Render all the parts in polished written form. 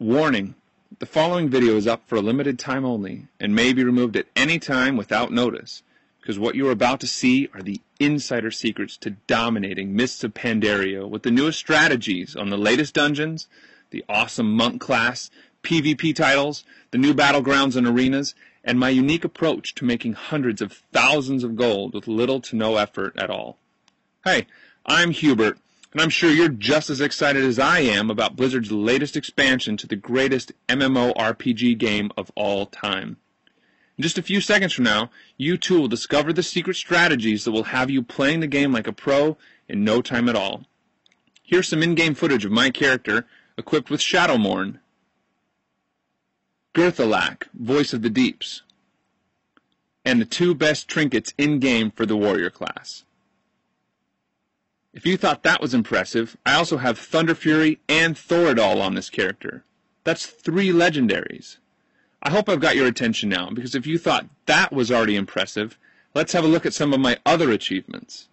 Warning: the following video is up for a limited time only and may be removed at any time without notice, because what you are about to see are the insider secrets to dominating Mists of Pandaria with the newest strategies on the latest dungeons, the awesome monk class, PvP titles, the new battlegrounds and arenas, and my unique approach to making hundreds of thousands of gold with little to no effort at all. Hey, I'm Hubert, and I'm sure you're just as excited as I am about Blizzard's latest expansion to the greatest MMORPG game of all time. In just a few seconds from now, you too will discover the secret strategies that will have you playing the game like a pro in no time at all. Here's some in-game footage of my character, equipped with Shadowmourne, Girthalak, Voice of the Deeps, and the two best trinkets in-game for the warrior class. If you thought that was impressive, I also have Thunder Fury and Thoradol on this character. That's 3 legendaries. I hope I've got your attention now, because if you thought that was already impressive, let's have a look at some of my other achievements.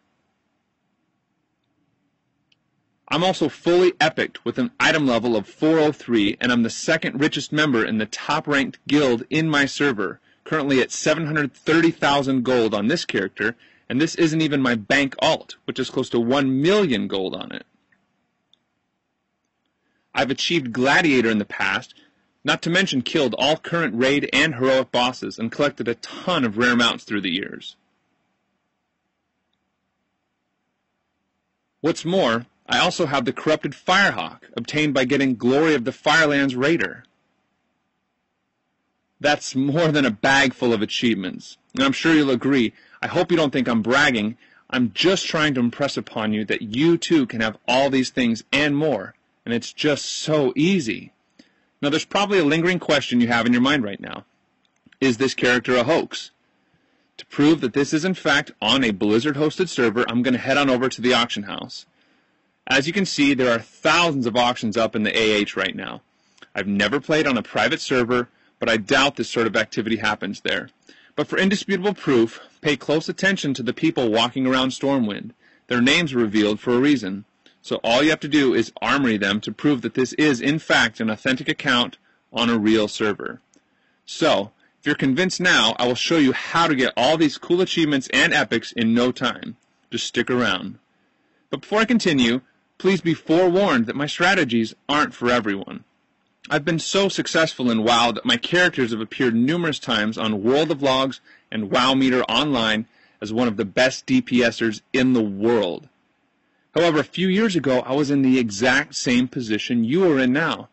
I'm also fully epicked with an item level of 403, and I'm the second richest member in the top-ranked guild in my server, currently at 730,000 gold on this character, and this isn't even my bank alt, which is close to 1 million gold on it. I've achieved Gladiator in the past, not to mention killed all current raid and heroic bosses, and collected a ton of rare mounts through the years. What's more, I also have the Corrupted Firehawk, obtained by getting Glory of the Firelands Raider. That's more than a bag full of achievements, and I'm sure you'll agree. I hope you don't think I'm bragging. I'm just trying to impress upon you that you too can have all these things and more, and it's just so easy. Now there's probably a lingering question you have in your mind right now. Is this character a hoax? To prove that this is in fact on a Blizzard-hosted server, I'm going to head on over to the auction house. As you can see, there are thousands of auctions up in the AH right now. I've never played on a private server, but I doubt this sort of activity happens there. But for indisputable proof, pay close attention to the people walking around Stormwind. Their names are revealed for a reason. So all you have to do is armory them to prove that this is, in fact, an authentic account on a real server. So, if you're convinced now, I will show you how to get all these cool achievements and epics in no time. Just stick around. But before I continue, please be forewarned that my strategies aren't for everyone. I've been so successful in WoW that my characters have appeared numerous times on World of Logs and WoW Meter Online as one of the best DPSers in the world. However, a few years ago, I was in the exact same position you are in now,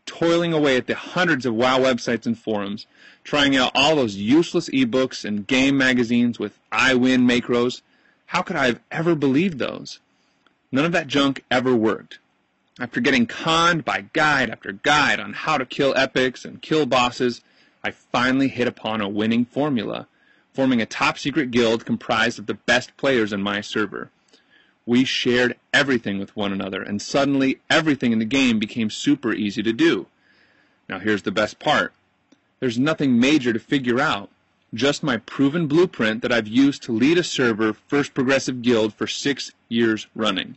toiling away at the hundreds of WoW websites and forums, trying out all those useless ebooks and game magazines with I win macros. How could I have ever believed those? None of that junk ever worked. After getting conned by guide after guide on how to kill epics and kill bosses, I finally hit upon a winning formula, forming a top-secret guild comprised of the best players in my server. We shared everything with one another, and suddenly everything in the game became super easy to do. Now here's the best part. There's nothing major to figure out, just my proven blueprint that I've used to lead a server First Progressive Guild for 6 years running.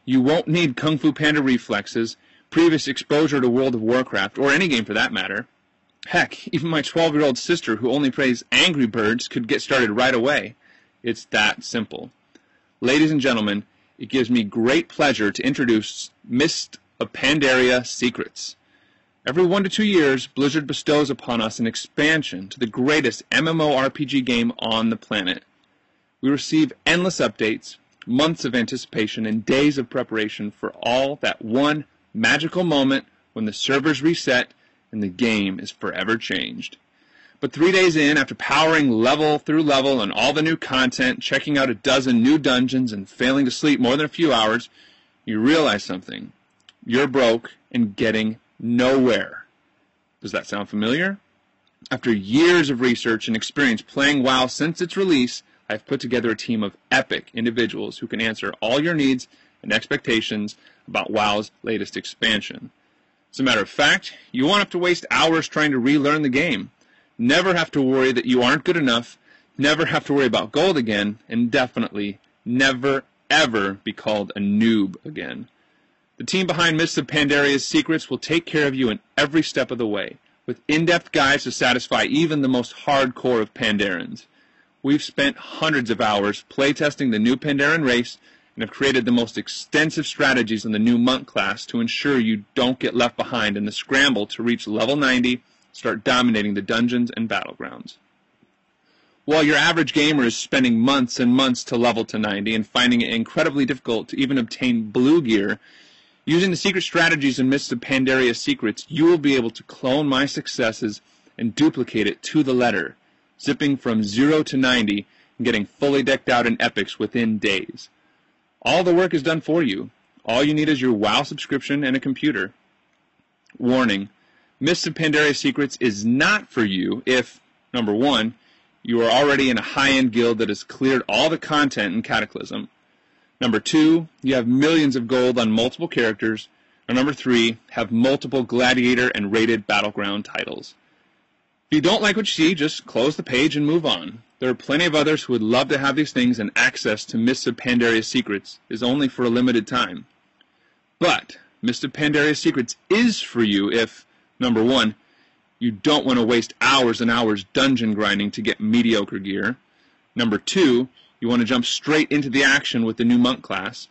You won't need Kung Fu Panda reflexes, previous exposure to World of Warcraft, or any game for that matter. Heck, even my 12-year-old sister who only plays Angry Birds could get started right away. It's that simple. Ladies and gentlemen, it gives me great pleasure to introduce Mists of Pandaria Secrets. Every 1 to 2 years, Blizzard bestows upon us an expansion to the greatest MMORPG game on the planet. We receive endless updates, months of anticipation, and days of preparation for all that one magical moment when the servers reset and the game is forever changed. But 3 days in, after powering level through level on all the new content, checking out a dozen new dungeons, and failing to sleep more than a few hours, you realize something. You're broke and getting nowhere. Does that sound familiar? After years of research and experience playing WoW since its release, I've put together a team of epic individuals who can answer all your needs and expectations about WoW's latest expansion. As a matter of fact, you won't have to waste hours trying to relearn the game. Never have to worry that you aren't good enough, never have to worry about gold again, and definitely never, ever be called a noob again. The team behind Mists of Pandaria's Secrets will take care of you in every step of the way, with in-depth guides to satisfy even the most hardcore of Pandarans. We've spent hundreds of hours playtesting the new Pandaran race and have created the most extensive strategies in the new monk class to ensure you don't get left behind in the scramble to reach level 90, start dominating the dungeons and battlegrounds. While your average gamer is spending months and months to level to 90 and finding it incredibly difficult to even obtain blue gear, using the secret strategies in Mists of Pandaria's Secrets, you will be able to clone my successes and duplicate it to the letter, zipping from 0 to 90 and getting fully decked out in epics within days. All the work is done for you. All you need is your WoW subscription and a computer. Warning, Mists of Pandaria's Secrets is not for you if, number 1, you are already in a high-end guild that has cleared all the content in Cataclysm. Number 2, you have millions of gold on multiple characters. Or number 3, have multiple gladiator and rated battleground titles. If you don't like what you see, just close the page and move on. There are plenty of others who would love to have these things, and access to Mists of Pandaria's Secrets is only for a limited time. But Mists of Pandaria's Secrets is for you if, number 1, you don't want to waste hours and hours dungeon grinding to get mediocre gear. Number 2, you want to jump straight into the action with the new monk class.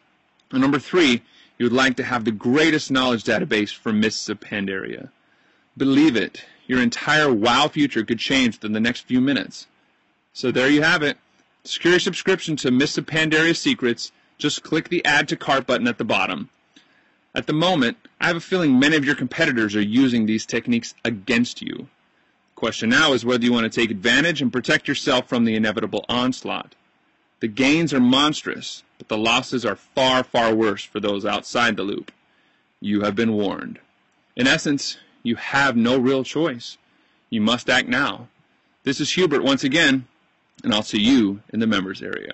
And number 3, you would like to have the greatest knowledge database for Mists of Pandaria. Believe it, your entire WoW future could change within the next few minutes. So there you have it. To secure your subscription to Mists of Pandaria's Secrets, just click the Add to Cart button at the bottom. At the moment, I have a feeling many of your competitors are using these techniques against you. The question now is whether you want to take advantage and protect yourself from the inevitable onslaught. The gains are monstrous, but the losses are far, far worse for those outside the loop. You have been warned. In essence, you have no real choice. You must act now. This is Hubert once again, and I'll see you in the members area.